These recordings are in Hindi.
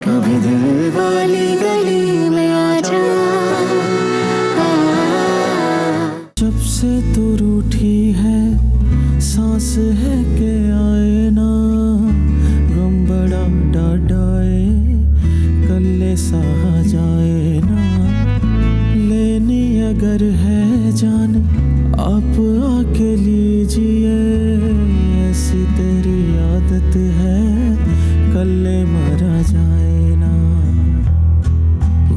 कभी दिल वाली गली में आजा। जब से तू रूठी है सांस है के आए ना, गम बड़ा डाडाए कल्ले सहा जाए ना। लेनी अगर है जान आप आके लीजिए, ऐसी तेरी आदत है कल्ले मरा जाए ना।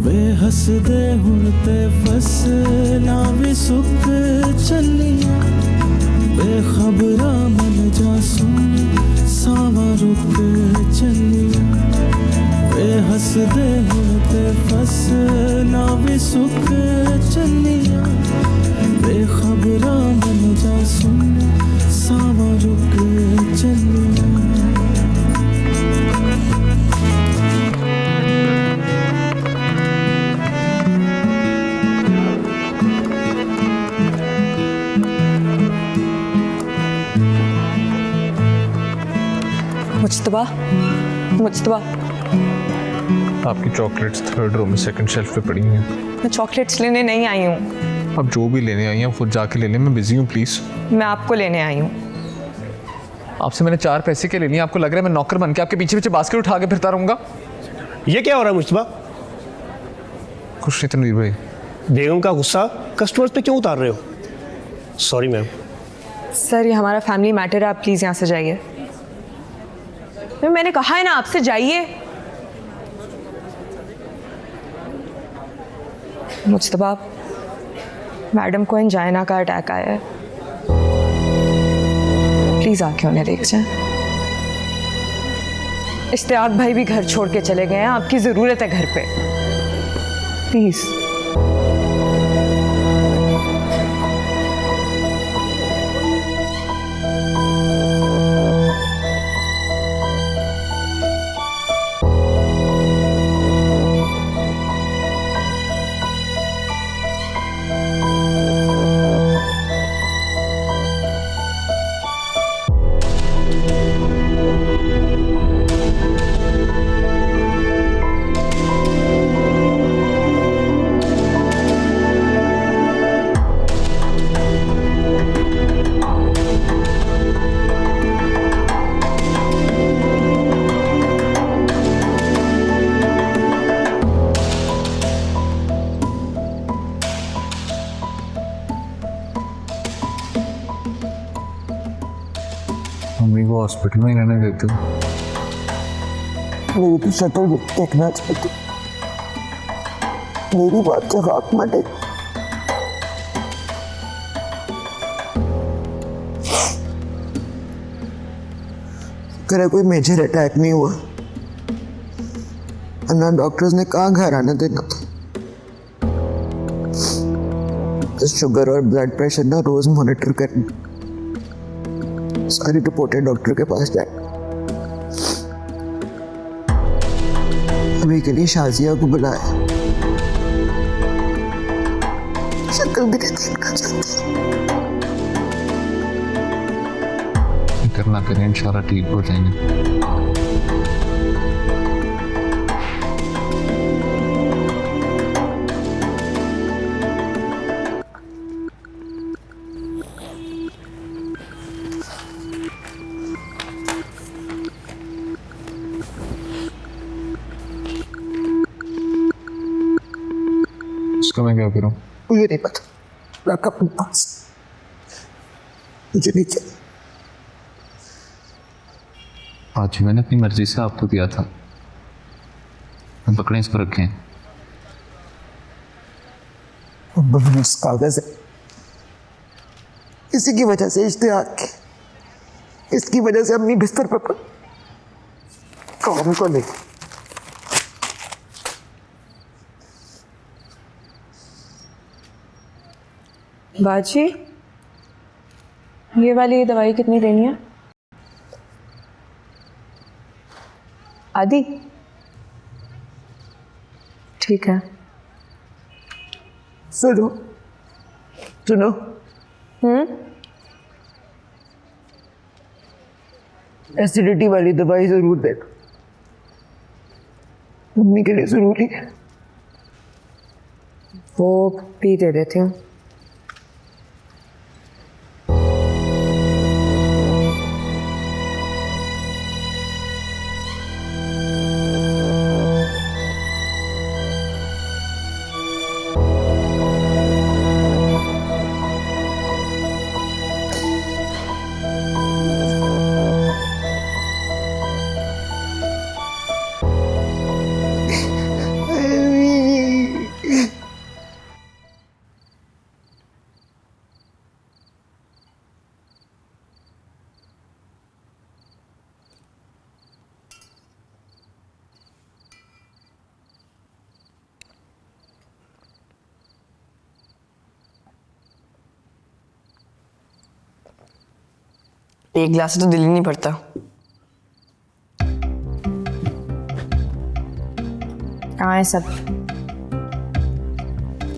वे हसदे हुण ते फसला भी सुख चलिया, बेखबरा मन जासून सावा रुक चलिया। वे हसदे हुण ते फसला भी सुख चलिया, बेखबरा मन जासून सावा रुक चलिया। मुज्तबा, मुज्तबा, आपकी चॉकलेट्स थर्ड रो में सेकंड शेल्फ पे पड़ी हैं। मैं चॉकलेट्स लेने नहीं आई हूँ। अब जो भी लेने आई हैं वो खुद जाके ले लें, मैं बिजी हूँ प्लीज़। मैं आपको लेने आई हूँ। आपसे मैंने 4 पैसे के लेनी है, आपको लग रहा है मैं नौकर बन के आपके पीछे पीछे बास्केट उठा के फिरता रहूँगा? ये क्या हो रहा है मुज्तबा? कुछ नहीं तनवीर भाई। बेगम का गुस्सा कस्टमर्स पे क्यों उतार रहे हो? Sorry ma'am. सर ये हमारा फैमिली मैटर है, आप प्लीज़ यहाँ से जाइए। मैंने कहा है ना आपसे जाइए। मुज्तबा, मैडम को एंजाइना का अटैक आया है, प्लीज़ आके उन्हें देख जाएं। इश्तियाक भाई भी घर छोड़ के चले गए हैं, आपकी ज़रूरत है घर पे, प्लीज़। मम्मी को हॉस्पिटल में ही रहने देते हो? मेरी तो शक्ल देखना चाहती, मेरी बात जब आप मटे। करे कोई मेजर अटैक नहीं हुआ, अन्ना डॉक्टर्स ने कहाँ घर आने देना था। शुगर और ब्लड प्रेशर ना रोज मॉनिटर करना, सारी रिपोर्टें डॉक्टर के पास जाए। अभी के लिए शाजिया को बुलाया, शक्ल भी देखना चाहती। करना करें, इंशाल्लाह ठीक हो जाएंगे। इसका मैं क्या करूं? मुझे नहीं पता, रख अपने पास, मुझे नहीं चाहिए। आज मैंने अपनी मर्जी से आपको दिया था, हम पकड़े इसको रखें। बस कागज है, इसी की वजह से इश्तियाक की, इसकी वजह से अपनी बिस्तर पर काम को नहीं। बाजी, ये वाली दवाई कितनी देनी है? आदि? ठीक है। सुनो सुनो, एसिडिटी वाली दवाई जरूर देना। मम्मी के लिए जरूरी है। वो भी दे देती हूँ। एक गिलास से तो दिल ही नहीं भरता। कहाँ है सब?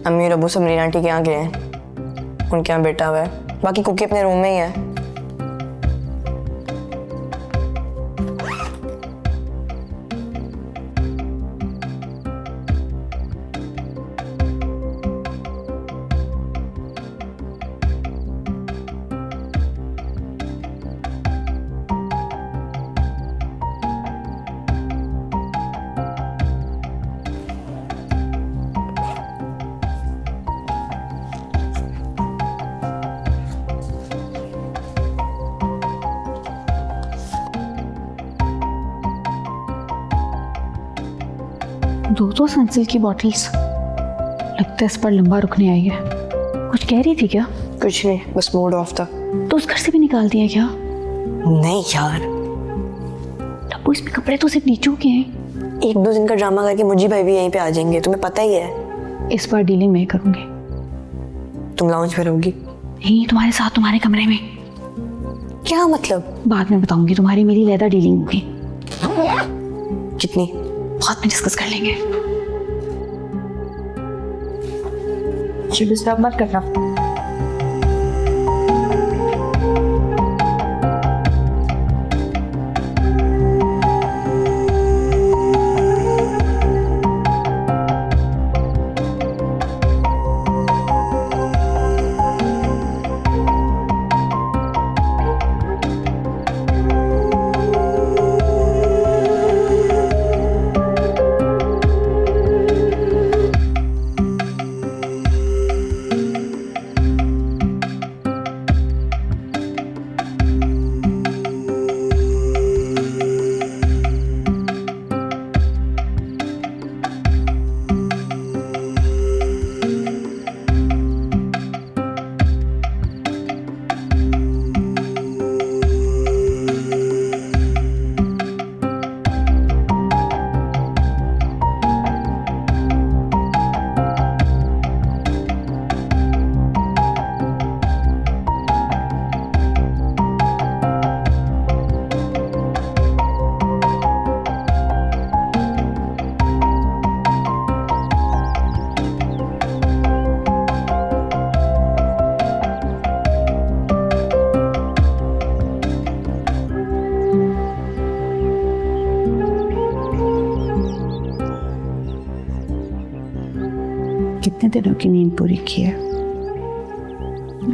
अम्मी और अबू सब रीना आंटी के यहाँ गए हैं, उनके यहाँ बेटा हुआ है, बाकी कुकी अपने रूम में ही है। दो सनसिल्क की बॉटल्स, लगता है इस पर लंबा रुकने आई है। कुछ कह रही थी क्या? कुछ नहीं, बस मूड ऑफ था। तो उस घर से भी निकाल दिया क्या? नहीं यार, टप्पू इसमें कपड़े तो सिर्फ नीचों के हैं। 1-2 दिन का ड्रामा करके मुझे भाई भी यहीं पे आ जाएंगे, तुम्हें पता ही है। इस बार डीलिंग मैं करूंगी। तुम लाउंज पे रहोगी? नहीं, तुम्हारे साथ, तुम्हारे कमरे में। क्या मतलब? बाद में बताऊंगी, तुम्हारी मेरी ज्यादा डीलिंग होगी। कितनी? बाद में डिस्कस कर लेंगे। डिस्टर्ब मत करना। कितने दिनों की नींद पूरी की है?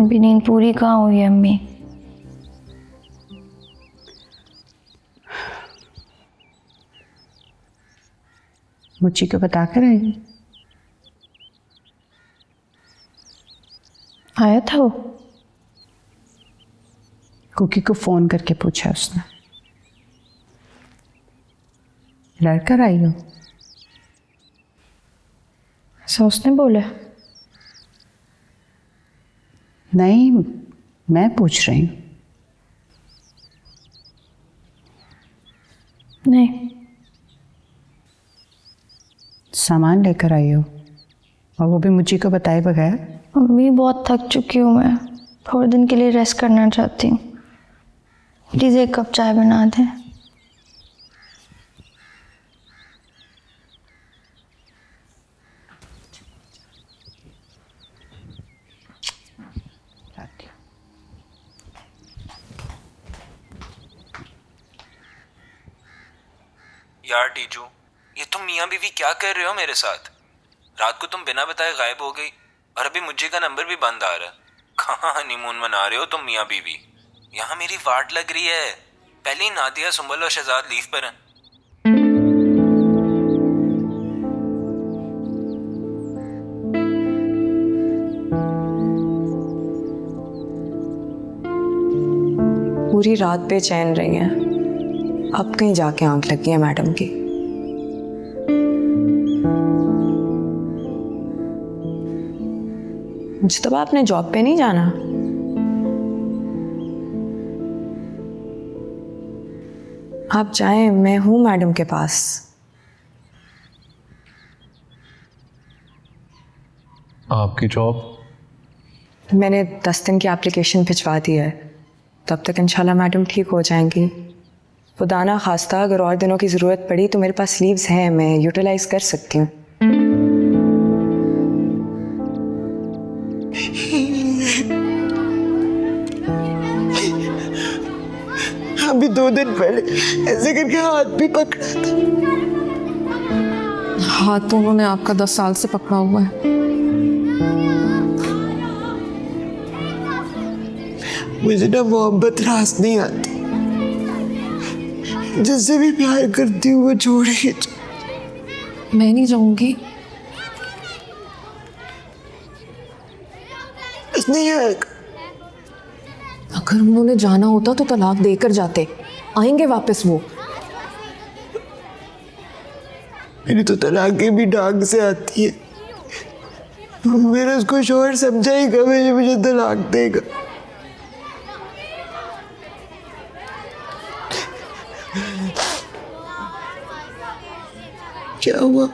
अभी नींद पूरी कहाँ हुई है अम्मी? मुच्ची को बता कर आई? आया था वो? कुकी को फोन करके पूछा उसने। लड़कर आई हो? ऐसा उसने बोला? नहीं, मैं पूछ रही हूँ। नहीं। सामान लेकर आई हो और वो भी मुझी को बताए बगैर? अम्मी बहुत थक चुकी हूँ मैं, थोड़े दिन के लिए रेस्ट करना चाहती हूँ। प्लीज़ 1 कप चाय बना दें। यार टीजू, ये तुम मियाँ बीवी क्या कर रहे हो मेरे साथ? रात को तुम बिना बताए गायब हो गई और अभी मुझे का नंबर भी बंद आ रहा है। कहाँ हनीमून मना रहे हो तुम मियाँ बीवी? यहाँ मेरी वाट लग रही है। पहले ही नादिया, सुंबल और शहजाद लीव पर हैं। पूरी रात बेचैन रही हैं, अब कहीं जाके आंख लगी है मैडम की। मुझे तो आपने जॉब पे नहीं जाना? आप जाएं, मैं हूं मैडम के पास। आपकी जॉब? मैंने 10 दिन की एप्लीकेशन भिजवा दी है, तब तक इंशाल्लाह मैडम ठीक हो जाएंगी। खुदा ना खास्ता अगर और दिनों की ज़रूरत पड़ी तो मेरे पास लीव्स हैं, मैं यूटिलाइज कर सकती हूँ। अभी 2 दिन पहले ऐसे करके हाथ भी पकड़ा था। हाथ तो उन्होंने आपका 10 साल से पकड़ा हुआ है। मुझे ना मोहब्बत रास नहीं आती, जिससे भी प्यार करती हूँ वो छोड़ेगी। मैं नहीं जाऊंगी। नहीं आएगा। अगर उन्होंने जाना होता तो तलाक देकर जाते। आएंगे वापस वो। मेरी तो तलाक भी डाक से आती है। मेरा उसको शोहर समझाएगा, मुझे तलाक देगा। क्या हुआ?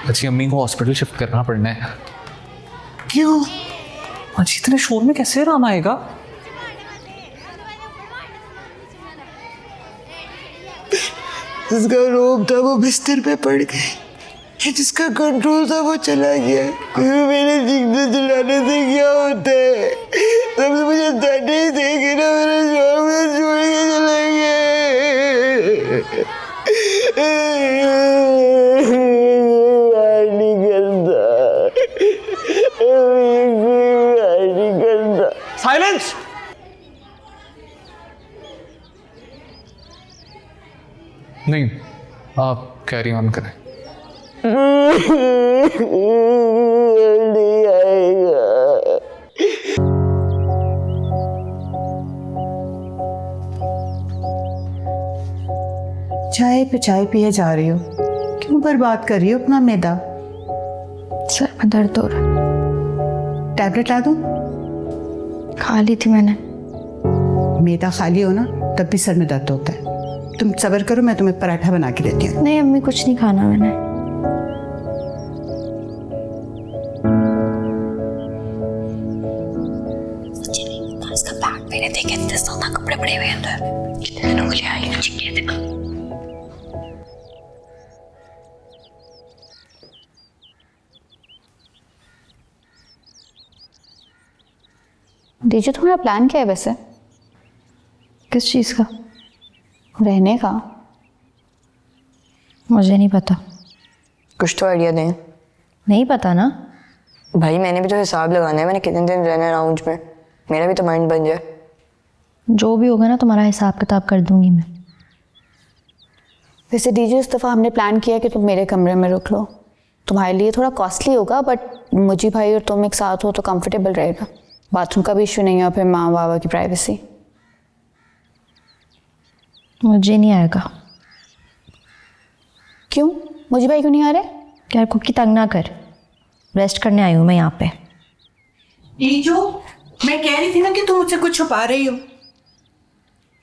अच्छी अम्मी को हॉस्पिटल शिफ्ट करना पड़ना है। क्यों? अच्छी इतने शोर में कैसे आराम आएगा? जिसका रोब था वो बिस्तर पे पड़ गई, जिसका कंट्रोल था वो चला गया। मेरे जीने दिलाने से क्या होता है? तब से मुझे डरने ही देगी ना, मेरा शोर मुझे छोड़ के चला गया। साइलेंस। नहीं, आप कैरी ऑन करें। नहीं आएगा। चाय पे चाय पिए जा रही हो, क्यों बर्बाद कर रही हो अपना मैदा? सर में दर्द हो रहा। टैबलेट ला दूं? खा ली थी मैंने। मैदा खाली हो ना तब भी सर में दर्द होता है। तुम सब्र करो, मैं तुम्हें पराठा बना के देती हूँ। नहीं अम्मी, कुछ नहीं खाना मैंने। इसका बैग मैंने देखे इतने ज्यादा कपड़े पड़े हुए अंदर। कितने दिनों के लिए आई है। दीजिए, तुम्हारा प्लान क्या है वैसे? किस चीज़ का? रहने का? मुझे नहीं पता। कुछ तो आइडिया दें। नहीं पता ना भाई, मैंने भी तो हिसाब लगाना है, मैंने कितने दिन रहना है राउंड में, मेरा भी तो माइंड बन जाए। जो भी होगा ना तुम्हारा हिसाब किताब कर दूंगी मैं। वैसे दीजिए, इस दफ़ा हमने प्लान किया कि तुम मेरे कमरे में रुक लो। तुम्हारे लिए थोड़ा कॉस्टली होगा, बट मुझे भाई और तुम एक साथ हो तो कंफर्टेबल रहेगा। बाथरूम का भी इशू नहीं है, और फिर माँ बाबा की प्राइवेसी। मुझे नहीं आएगा। क्यों? मुझे भाई क्यों नहीं आ रहे? यार कुकी तंग ना कर, रेस्ट करने आई हूँ मैं यहाँ पे। जो मैं कह रही थी ना कि तुम मुझसे कुछ छुपा रही हो।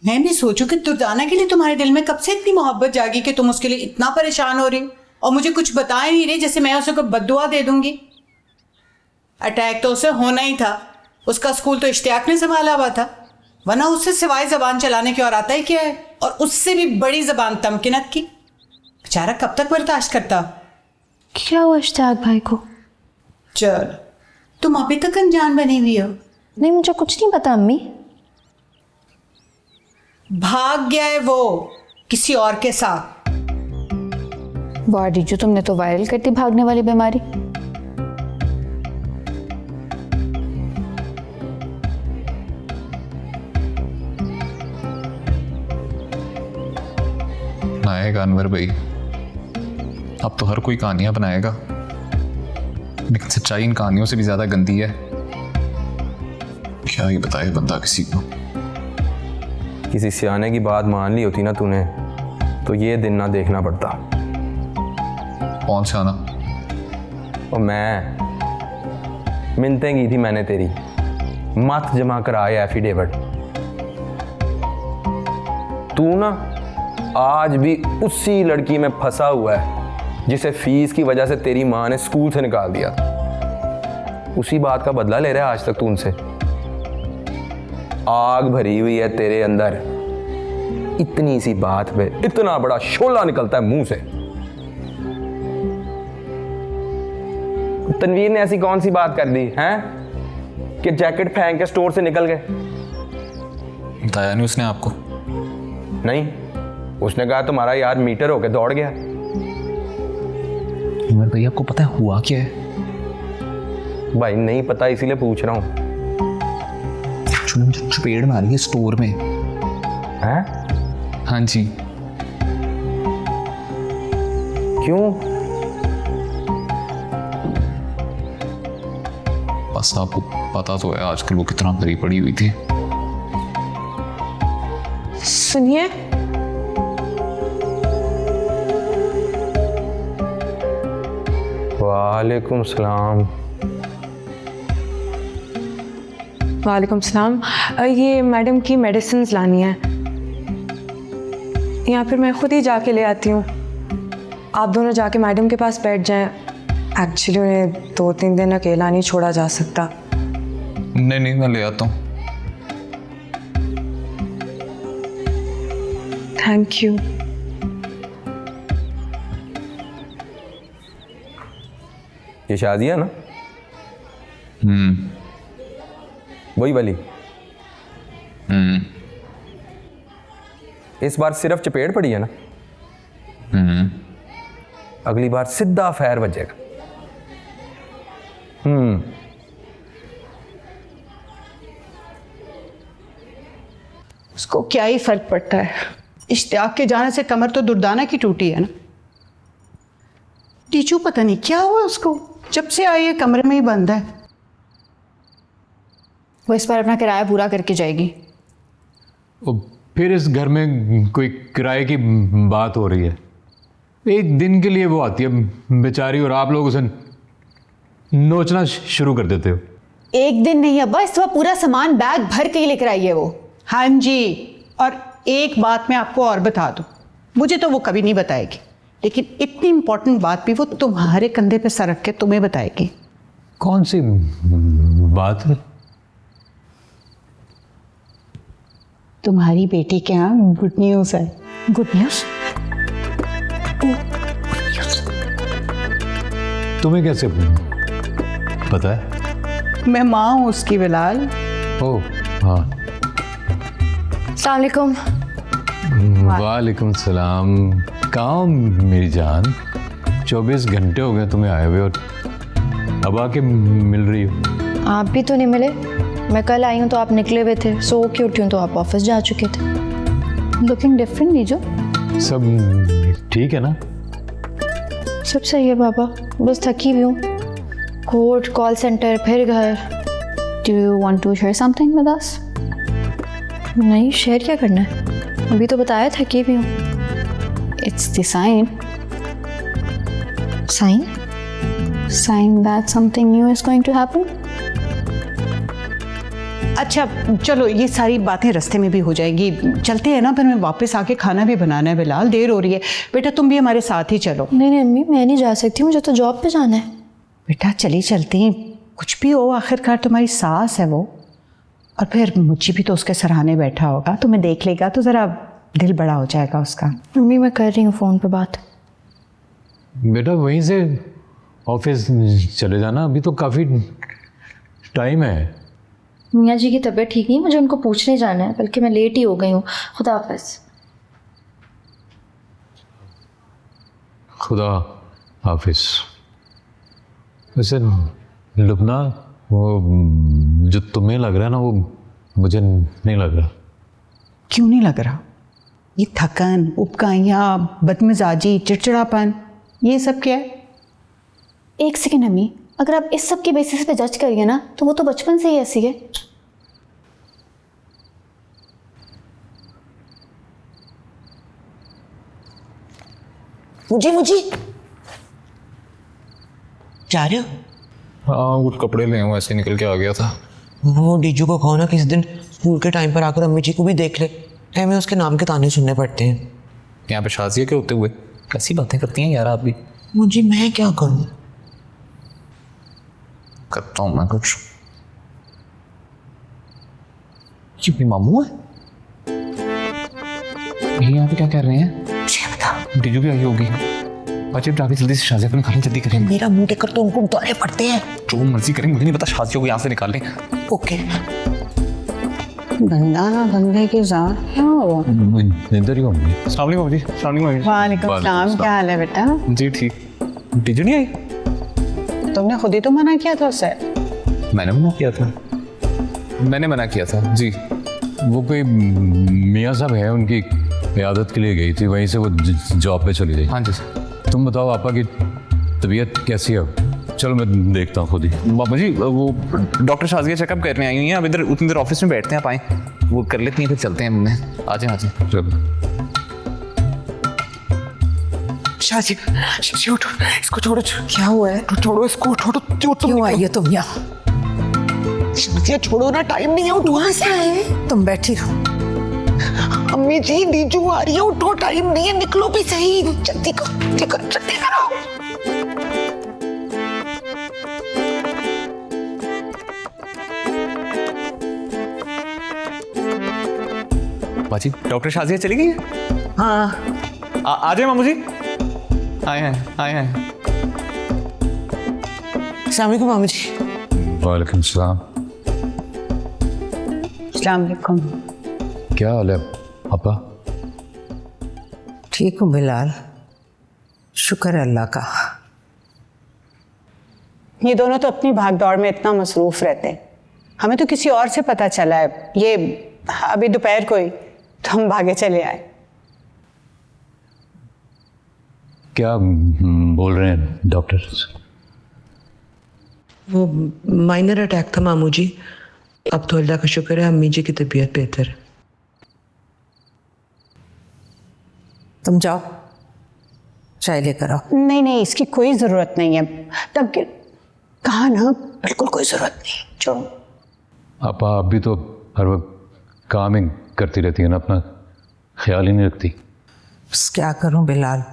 मैं भी सोचूं कि दुर्दाना के लिए तुम्हारे दिल में कब से इतनी मोहब्बत जागी कि तुम उसके लिए इतना परेशान हो रही हो और मुझे कुछ बता ही नहीं रही, जैसे मैं उसे कोई बद्दुआ दे दूंगी। अटैक तो उसे होना ही था, उसका स्कूल तो इश्तियाक ने संभाला हुआ था, वरना उससे सिवाय जबान चलाने की और आता ही क्या है, और उससे भी बड़ी जबान तमकिनत की। बेचारा कब तक बर्दाश्त करता। क्या हुआ इश्तियाक भाई को? चल, तुम अभी तक अनजान बनी हुई हो। नहीं, मुझे कुछ नहीं पता अम्मी। भाग गया है वो किसी और के साथ। वाह रिजू, तुमने तो वायरल कर दी भागने वाली बीमारी। बनाएगा अनवर भाई, अब तो हर कोई कहानियां बनाएगा, लेकिन सच्चाई इन कहानियों से भी ज्यादा गंदी है। क्या ही बताए बंदा किसी को। किसी सियाने की बात मान ली होती ना तूने, तो ये दिन ना देखना पड़ता। कौन सा आना? और मैं मिन्नतें की थी मैंने तेरी, मत जमा कराए एफिडेविट। तू ना आज भी उसी लड़की में फंसा हुआ है जिसे फीस की वजह से तेरी माँ ने स्कूल से निकाल दिया। उसी बात का बदला ले रहा है आज तक तू उनसे। आग भरी हुई है तेरे अंदर, इतनी सी बात पे इतना बड़ा शोला निकलता है मुंह से। तनवीर ने ऐसी कौन सी बात कर दी हैं कि जैकेट फेंक के स्टोर से निकल गए? बताया नहीं उसने आपको? नहीं, उसने कहा तुम्हारा यार मीटर होके दौड़ गया। अनवर भाई आपको पता है हुआ क्या है? भाई नहीं पता, इसीलिए पूछ रहा हूँ। मुझे चपेड़ मारी है स्टोर में। हैं? हाँ जी। क्यों? बस आपको पता तो है आजकल वो कितना भरी पड़ी हुई थी। सुनिए, वालेकुम सलाम। वालेकुम सलाम। ये मैडम की मेडिसिन्स लानी है, या फिर मैं खुद ही जाके ले आती हूँ? आप दोनों जाके मैडम के पास बैठ जाएं। एक्चुअली उन्हें 2-3 दिन अकेला नहीं छोड़ा जा सकता। नहीं मैं ले आता हूँ। Thank you. ये शादी है ना? वही वाली? इस बार सिर्फ चपेट पड़ी है ना? अगली बार सीधा फैर बजेगा। उसको क्या ही फर्क पड़ता है, इश्तियाक के जाने से कमर तो दुर्दाना की टूटी है ना। टीचू पता नहीं क्या हुआ उसको, जब से आई है कमरे में ही बंद है। वो इस बार अपना किराया पूरा करके जाएगी। फिर इस घर में कोई किराए की बात हो रही है? एक दिन के लिए वो आती है बेचारी, और आप लोग उसे नोचना शुरू कर देते हो। एक दिन नहीं अब्बा, इस बार पूरा सामान बैग भर के ही लेकर आई है वो। हाँ जी, और एक बात मैं आपको और बता दूं, मुझे तो वो कभी नहीं बताएगी, लेकिन इतनी इंपॉर्टेंट बात भी वो तुम्हारे कंधे पे सर रख के तुम्हें बताएगी। कौन सी बात है? तुम्हारी बेटी के यहाँ गुड न्यूज़ है। Good news? तुम्हें कैसे पता है? मैं माँ हूँ उसकी बिलाल। ओह हाँ। अस्सलाम वालेकुम। वालेकुम सलाम। कहाँ हो मेरी जान? 24 घंटे हो गए तुम्हें आए हुए, और अब आके मिल रही हो। आप भी तो नहीं मिले। मैं कल आई हूँ तो आप निकले हुए थे, सो के उठी हूँ तो आप ऑफिस जा चुके थे। लुकिंग डिफरेंट नीजो। सब ठीक है ना? सब सही है बाबा, बस थकी हुई हूँ। कोर्ट, कॉल सेंटर, फिर घर। Do you want to share something with us? नहीं, शेयर क्या करना है? अभी तो बताया थकी हुई हूँ। It's the sign. Sign? Sign that something new is going to happen. अच्छा चलो, ये सारी बातें रास्ते में भी हो जाएगी, चलते हैं ना। फिर मैं वापस आके खाना भी बनाना है बिलाल, देर हो रही है। बेटा तुम भी हमारे साथ ही चलो। नहीं अम्मी, मैं नहीं जा सकती, मुझे तो जॉब पे जाना है। बेटा चली चलती हैं, कुछ भी हो आखिरकार तुम्हारी सास है वो, और फिर मुझे भी तो उसके सराहने बैठा होगा, तुम्हें देख लेगा तो ज़रा दिल बड़ा हो जाएगा उसका। मम्मी मैं कर रही हूँ फ़ोन पे बात। बेटा वहीं से ऑफिस चले जाना, अभी तो काफ़ी टाइम है। मियाँ जी की तबीयत ठीक नहीं, मुझे उनको पूछने जाना है, बल्कि मैं लेट ही हो गई हूँ। खुदा हाफिज़। खुदा हाफिज। वैसे लुबना, वो जो तुम्हें लग रहा है ना वो मुझे नहीं लग रहा। क्यों नहीं लग रहा? ये थकन, उबकाइयाँ, बदमिजाजी, चिड़चिड़ापन, ये सब क्या है? एक सेकेंड अम्मी, अगर आप इस सब के बेसिस पे जज करिए ना तो वो तो बचपन से ही ऐसी है। मुझे जा रहे हो? हाँ कुछ कपड़े ले आऊँ, ऐसे निकल के आ गया था। वो डीजू को कहो ना किसी दिन स्कूल के टाइम पर आकर अम्मी जी को भी देख ले। हमें उसके नाम के ताने सुनने पड़ते हैं। यहाँ पे शाजिया के होते हुए कैसी बातें करती हैं यार आप भी। मुझे मैं क्या करूँ? करता हूँ मैं कुछ। ये भी मामू है? ये यहाँ पे क्या कर रहे हैं? डीजू भी आई होगी। अच्छा जाके जल्दी से शाजिया को निकालें, जल्दी करें। मेरा मुंह देखकर तो उनको उतारे पड़ते हैं। जो मर्जी करें, मुझे नहीं पता, शाजिया को यहाँ से निकाल लें। ओके। गंदे के साथ क्या हुआ? इधर ही होंगे। अस्सलाम वालेकुम जी। अस्सलाम वालेकुम। वालेकुम सलाम, क्या हाल है बेटा? जी ठीक। डीजू नहीं आई? तुमने खुद ही तो मना किया था उससे। मैंने मना किया था? मैंने मना किया था जी। वो कोई मियाँ साहब है, उनकी इयादत के लिए गई थी, वहीं से वो जॉब पे चली गई। हाँ जी सर। तुम बताओ आपा की तबीयत कैसी है? चलो मैं देखता हूँ खुद ही। बाबा जी वो डॉक्टर शाजिया चेकअप करने आई हुई हैं। अब इधर उतनी देर ऑफिस में बैठते हैं, आप आए वो कर लेती हैं, फिर चलते हैं। हमने आ जाए चलो। शाजी उठो, इसको छोड़ो। क्या हुआ है? छोड़ो इसको, छोड़ो। क्यों आई है तुम यहाँ? शाजिया छोड़ो ना, टाइम नहीं है। उठो। वहाँ से आए? तुम बैठी रहो। अम्मी जी डीजू आ रही है, उठो, टाइम नहीं है, निकलो भी सही। जल्दी करो। बाजी डॉक्टर शाजिया चली गई है? हाँ आ जाए मामू जी। आए हैं। अस्सलाम वालेकुम मामू जी। वालेकुम सलाम। अस्सलाम वालेकुम। क्या हाल है आपा? ठीक हूँ बिलाल, शुक्र है अल्लाह का। ये दोनों तो अपनी भागदौड़ में इतना मसरूफ रहते हैं, हमें तो किसी और से पता चला है। ये अभी दोपहर को ही तो हम भागे चले आए। क्या बोल रहे हैं डॉक्टर? वो माइनर अटैक था मामू जी। अब तो अल्लाह का शुक्र है अम्मी जी की तबीयत बेहतर है। तुम जाओ, चाय लेकर आओ। नहीं, इसकी कोई ज़रूरत नहीं है। तब कहा ना, बिल्कुल कोई ज़रूरत नहीं। छोड़ो। आपा आप भी तो हर वक्त काम ही करती रहती है ना, अपना ख्याल ही नहीं रखती। बस क्या करूं बिलाल,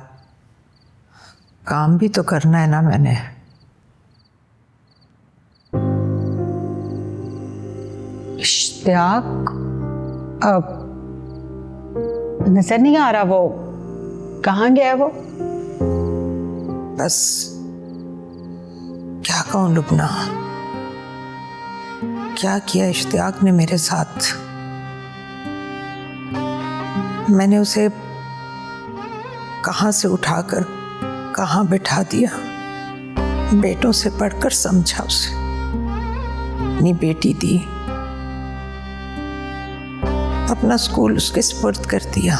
काम भी तो करना है ना मैंने। इश्तियाक अब नजर नहीं आ रहा, वो कहाँ गया है वो? बस क्या कहूँ लुबना, क्या किया इश्तियाक ने मेरे साथ। मैंने उसे कहाँ से उठाकर कहाँ बिठा दिया। बेटों से पढ़कर समझा उसे, अपनी बेटी दी, अपना स्कूल उसके सुपुर्द कर दिया।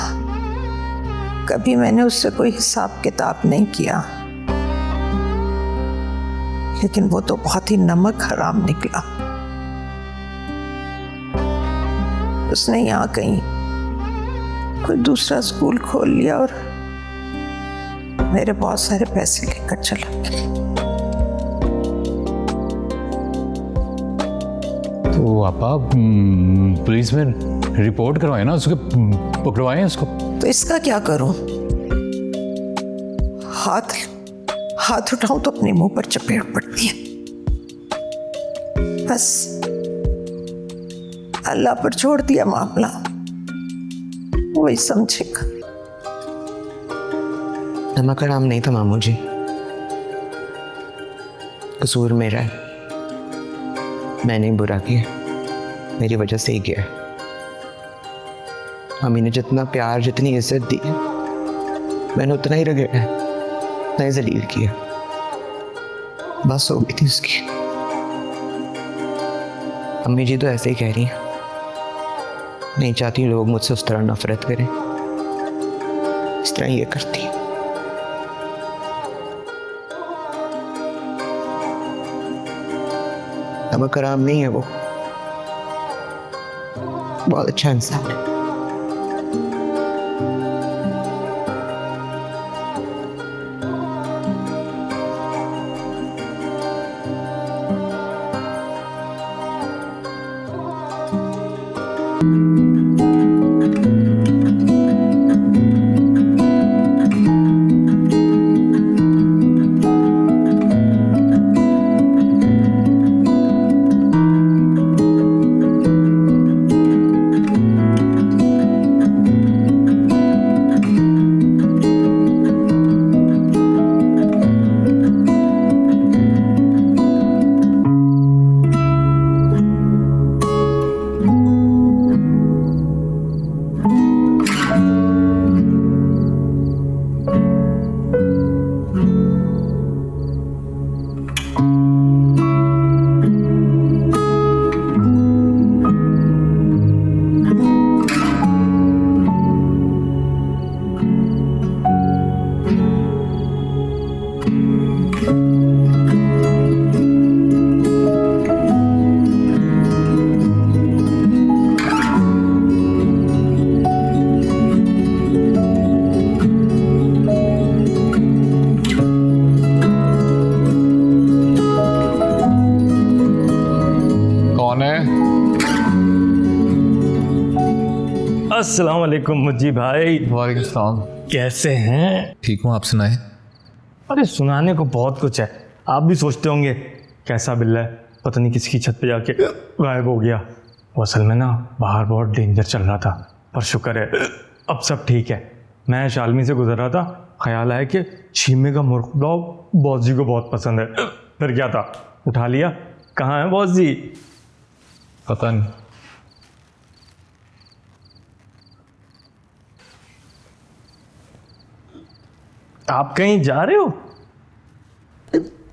कभी मैंने उससे कोई हिसाब किताब नहीं किया, लेकिन वो तो बहुत ही नमक हराम निकला। उसने यहाँ कहीं कोई दूसरा स्कूल खोल लिया और मेरे बहुत सारे पैसे लेकर चला गया। तो आपा पुलिस में रिपोर्ट करवाए ना, उसके पकड़वाए उसको। तो इसका क्या करूं? हाथ उठाऊं तो अपने मुंह पर चपेट पड़ती है। बस अल्लाह पर छोड़ दिया मामला, वही समझेगा। नमक हराम नहीं था मामू जी, कसूर मेरा है। मैंने ही बुरा किया, मेरी वजह से ही किया है। अम्मी ने जितना प्यार जितनी इज्जत दी मैंने उतना ही रगड़ा है। नहीं जलील किया, बस हो गई थी उसकी। अम्मी जी तो ऐसे ही कह रही हैं, नहीं चाहती लोग मुझसे उस तरह नफरत करें, इस तरह ये करती है। अब कराम नहीं है वो, बहुत अच्छा इंसान है। अस्सलाम वालेकुम मुज्जी भाई। वालेकुम सलाम। कैसे हैं? ठीक हूँ, आप सुनाए? अरे सुनाने को बहुत कुछ है। आप भी सोचते होंगे कैसा बिल्ला है, पता नहीं किसकी छत पे जाके गायब हो गया। वो असल में ना बाहर बहुत डेंजर चल रहा था, पर शुक्र है अब सब ठीक है। मैं शालमी से गुजर रहा था, ख्याल आया कि छीमे का मुर्गा बॉस जी को बहुत पसंद है। फिर क्या था, उठा लिया। कहाँ है बॉस जी? पता नहीं। आप कहीं जा रहे हो?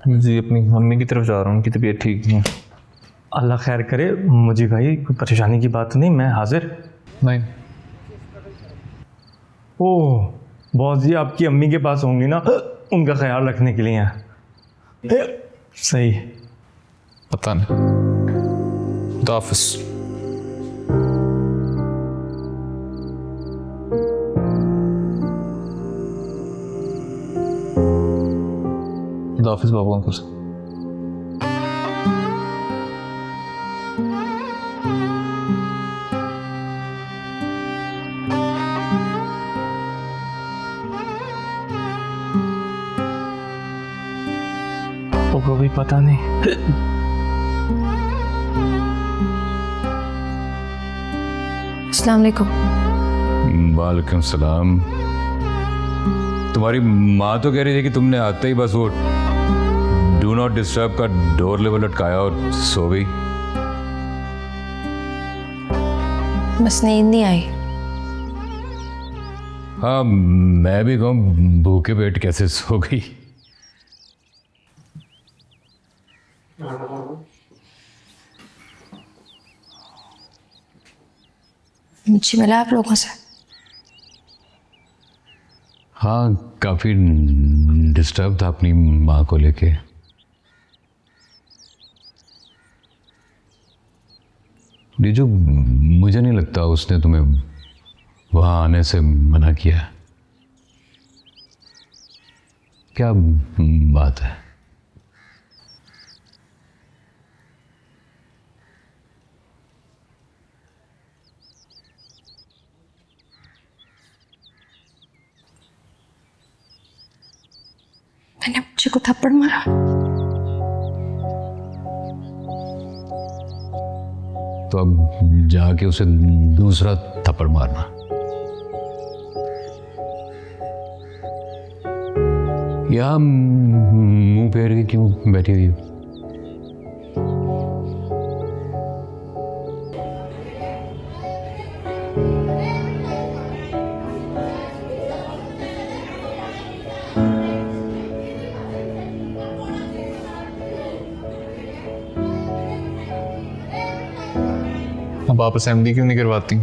जी अपनी मम्मी की तरफ जा रहा हूँ, उनकी तबीयत ठीक नहीं। अल्लाह खैर करे। मुझे भाई कोई परेशानी की बात नहीं, मैं हाजिर। नहीं। ओह बॉस जी आपकी अम्मी के पास होंगी ना, उनका ख्याल रखने के लिए हैं। सही। पता नहीं। खुदाफिज। खुदाफिज बाबू अंकुर। को भी पता नहीं। अस्सलाम वालेकुम। वालेकुम सलाम। तुम्हारी माँ तो कह रही थी कि तुमने आते ही बस वो डू नॉट डिस्टर्ब का डोर लेवल लटकाया और सो गई। बस नींद नहीं आई। हाँ मैं भी कहूँ भूखे पेट कैसे सो गई। मुझे मिला आप लोगों से? हाँ काफ़ी डिस्टर्ब था अपनी माँ को लेके। जो मुझे नहीं लगता उसने तुम्हें वहाँ आने से मना किया। क्या बात है? मैंने मुझे को थप्पड़ मारा। तो अब जाके उसे दूसरा थप्पड़ मारना। या मुंह फेर के क्यों बैठी हुई हो? अब वापस एमडी क्यों नहीं करवाती?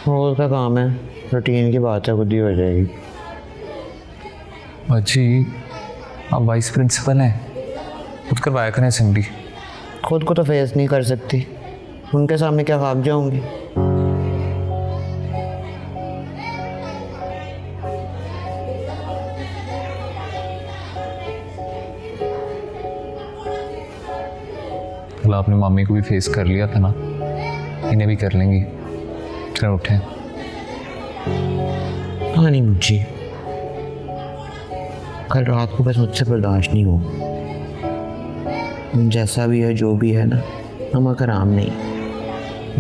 वो उसका काम है, रूटीन की बात है, खुद ही हो जाएगी। बाजी आप वाइस प्रिंसिपल हैं, खुद करवाया करें एमडी। खुद को तो फेस नहीं कर सकती, उनके सामने क्या खाक जाऊंगी? कल आपने मम्मी को भी फेस कर लिया था ना, इन्हें भी कर लेंगी। चलो उठें। हाँ नहीं मुझे कल रात को बस मुझसे बर्दाश्त नहीं हो। जैसा भी है जो भी है ना, नमक हराम नहीं,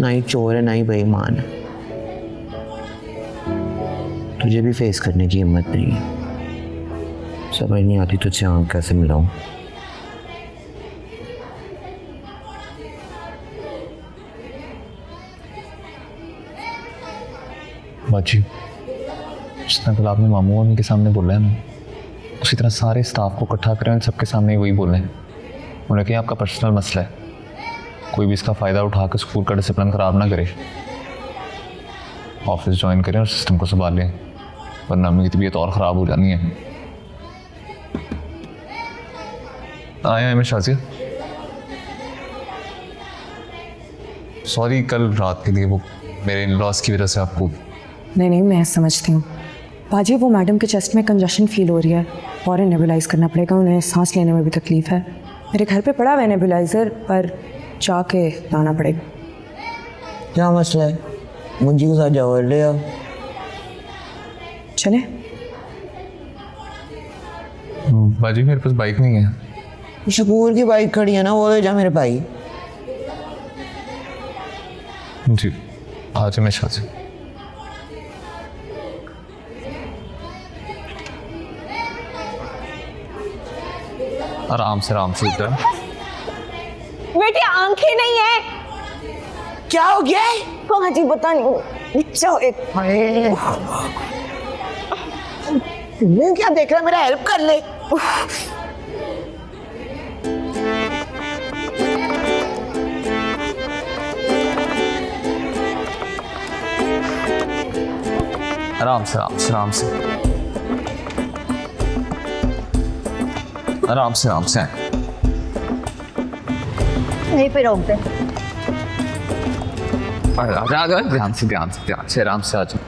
ना ही चोर है ना ही बेईमान है। तुझे भी फेस करने की हिम्मत नहीं है। समझ नहीं आती तुझसे आँख कैसे मिलाऊं। बाजी जितना कल आपने मामू उनके सामने बोला है ना, उसी तरह सारे स्टाफ को इकट्ठा करें, सबके सामने वही बोलें। उन्हें कहीं आपका पर्सनल मसला है, कोई भी इसका फ़ायदा उठा कर स्कूल का डिसिप्लिन ख़राब ना करे। ऑफिस ज्वाइन करें और सिस्टम को संभालें, वरना मेरी तबीयत और ख़राब हो जानी है। आया मैं शाजिया, सॉरी कल रात के लिए, वो मेरे इन लॉस की वजह से आपको। नहीं, मैं समझती हूँ बाजी। वो मैडम के चेस्ट में कंजशन फील हो रही है, और नेबुलाइज करना पड़ेगा, उन्हें सांस लेने में भी तकलीफ है। मेरे घर पे पड़ा हुआ है नेबुलाइज़र, पर जाके लाना पड़ेगा। क्या मसला है? मुझे के साथ जाओ, ले आओ। चले बाजी मेरे पास बाइक नहीं है। शकूर की बाइक खड़ी है ना, वो ले जा मेरे भाई। जी आज मैं शाजी। आराम से इधर। बेटी आंखें नहीं है। क्या हो गया है? हाँ जी पता नहीं। जाओ एक। मुंह क्या देख रहा है, मेरा हेल्प कर ले। आराम से यहीं पे रोक दे। ध्यान से आराम से आ जाओ।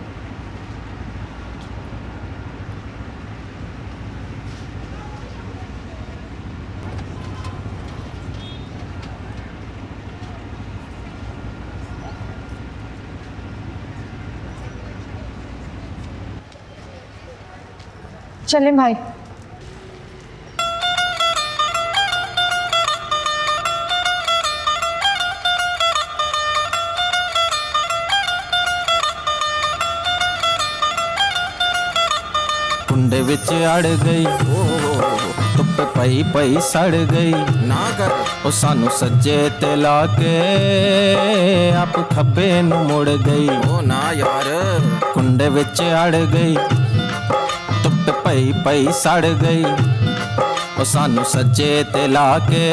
चले भाई। कुंडे विच अड़ गई, धुप पई पई सड़ गई ना कर। ओ सानू सज्जे ते ला के आप खब्बे नु मुड़ गई। ओ ना यार, कुंडे विच अड़ गई, धुप पई पई सड़ गई। ओ सानू सज्जे ते ला के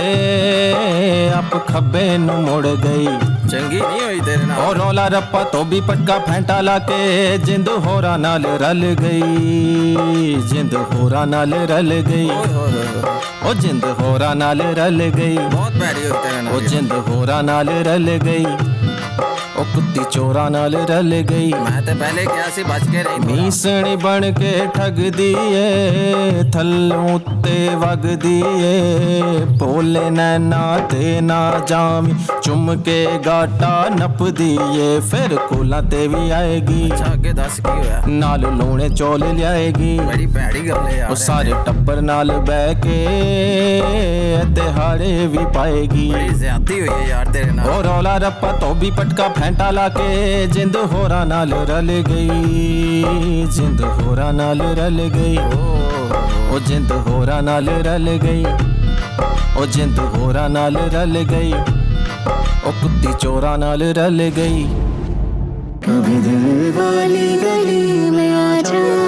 आप खब्बे नु मुड़ गई। चंगी नहीं हुई तेरे नाल। ओ रौला रप्पा तो भी पटका फैंटा ला के जिंद होरा नाल रल गई, जिंद होरा नाल रल गई। ओ जिंद होरा नाल रल गई, बहुत प्यारी हुई तेरे नाल। ओ जिंद होरा नाल रल गई, ओ कुत्ती चोरा नाल रल गई। मैं ते पहले क्या सी बच के रही। मीसणी बन के ठग दिए, थल्लों ते वग दिए। भोले नैना ते ना जामी, चुम के गाटा नप दिए। फिर कोला ते भी आएगी, आगे दस की होया। नाल लूने चौल लियाएगी, बड़ी भैड़ी गल है यार। ओ सारे टब्बर नाल बह के दिहाड़े भी पाएगी। बड़ी ज्यादती हुई है यार तेरे नाल। ओ रौला रप्पा तो भी पटका फैंटा ला के जिंद होरा नाल रल गई, जिंद होरा नाल रल गई। ओ जिंद होरा नाल रल गई, ओ जिंद होरा नाल रल गई। ओ कुत्ती चोरा नाल रल गई। कभी दिल वाली गली में आ जा।